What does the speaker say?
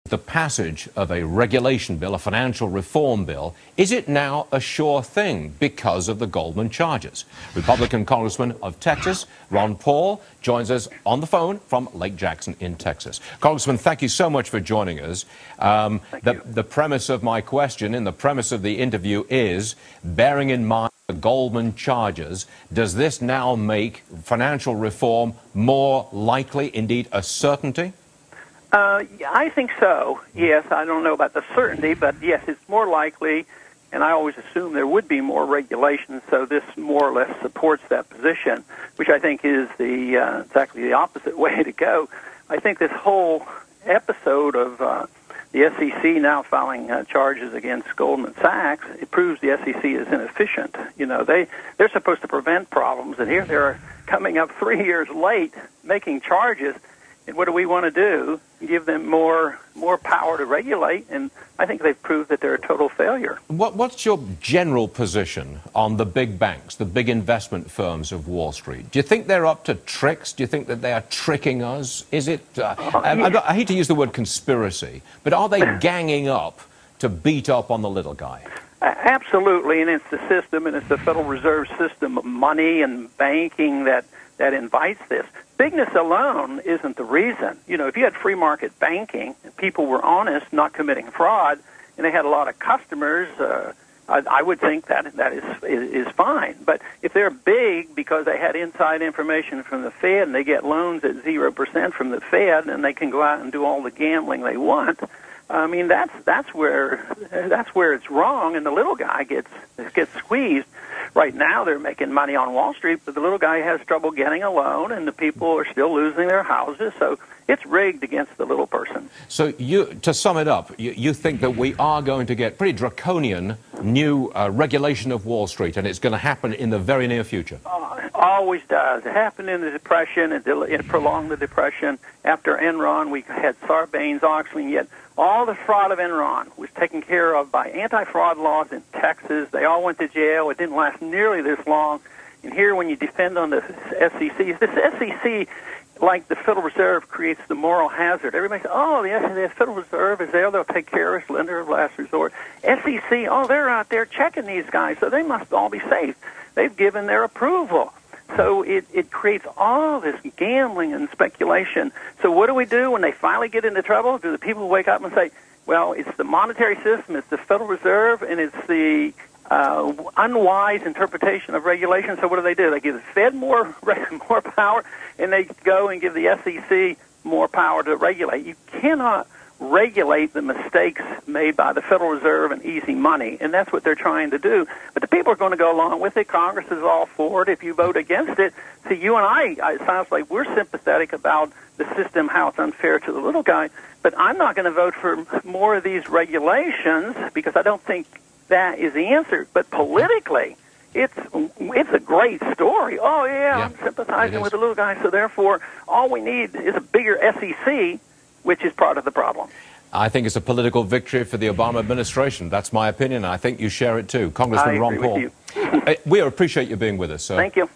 The passage of a regulation bill, a financial reform bill, is it now a sure thing because of the Goldman charges? Republican Congressman of Texas, Ron Paul, joins us on the phone from Lake Jackson in Texas. Congressman, thank you so much for joining us. The premise of my question and the premise of the interview is, bearing in mind the Goldman charges, does this now make financial reform more likely, indeed a certainty? I think so, yes. I don't know about the certainty, but yes, it's more likely, and I always assume there would be more regulations, so this more or less supports that position, which I think is exactly the opposite way to go. I think this whole episode of the SEC now filing charges against Goldman Sachs, it proves the SEC is inefficient. You know, they're supposed to prevent problems, and here they're coming up 3 years late making charges. And what do we want to do? Give them more power to regulate, and I think they've proved that they're a total failure. What's your general position on the big banks, the big investment firms of Wall Street? Do you think they're up to tricks? Do you think that they are tricking us? Is it, I hate to use the word conspiracy, but are they ganging up to beat up on the little guy? Absolutely, and it's the system, and it's the Federal Reserve system of money and banking that invites this. Bigness alone isn't the reason. You know, if you had free market banking and people were honest, not committing fraud, and they had a lot of customers, I would think that is fine. But if they're big because they had inside information from the Fed and they get loans at 0% from the Fed and they can go out and do all the gambling they want, I mean that's where it's wrong, and the little guy gets squeezed. Right now, they're making money on Wall Street, but the little guy has trouble getting a loan, and the people are still losing their houses. So it's rigged against the little person. So to sum it up, you think that we are going to get pretty draconian new regulation of Wall Street, and it's going to happen in the very near future? Always does. It happened in the Depression. It prolonged the Depression. After Enron, we had Sarbanes-Oxley, and yet all the fraud of Enron was taken care of by anti-fraud laws in Texas. They all went to jail. It didn't last nearly this long. And here, when you defend on the SEC, this SEC, like the Federal Reserve, creates the moral hazard. Everybody says, oh, the Federal Reserve is there. They'll take care of us, lender of last resort. SEC, oh, they're out there checking these guys, so they must all be safe. They've given their approval. So it creates all this gambling and speculation. So what do we do when they finally get into trouble? Do the people wake up and say, well, it's the monetary system, it's the Federal Reserve, and it's the unwise interpretation of regulation? So what do? They give the Fed more power, and they go and give the SEC more power to regulate. You cannot regulate the mistakes made by the Federal Reserve and easy money, and that's what they're trying to do. But the people are going to go along with it. Congress is all for it. If you vote against it, see, you and I, it sounds like we're sympathetic about the system, how it's unfair to the little guy, but I'm not going to vote for more of these regulations because I don't think that is the answer. But politically, it's a great story. Oh, yeah, I'm sympathizing with the little guy, so therefore all we need is a bigger SEC, which is part of the problem. I think it's a political victory for the Obama administration. That's my opinion. I think you share it too. Congressman Ron Paul. We appreciate you being with us, sir. Thank you.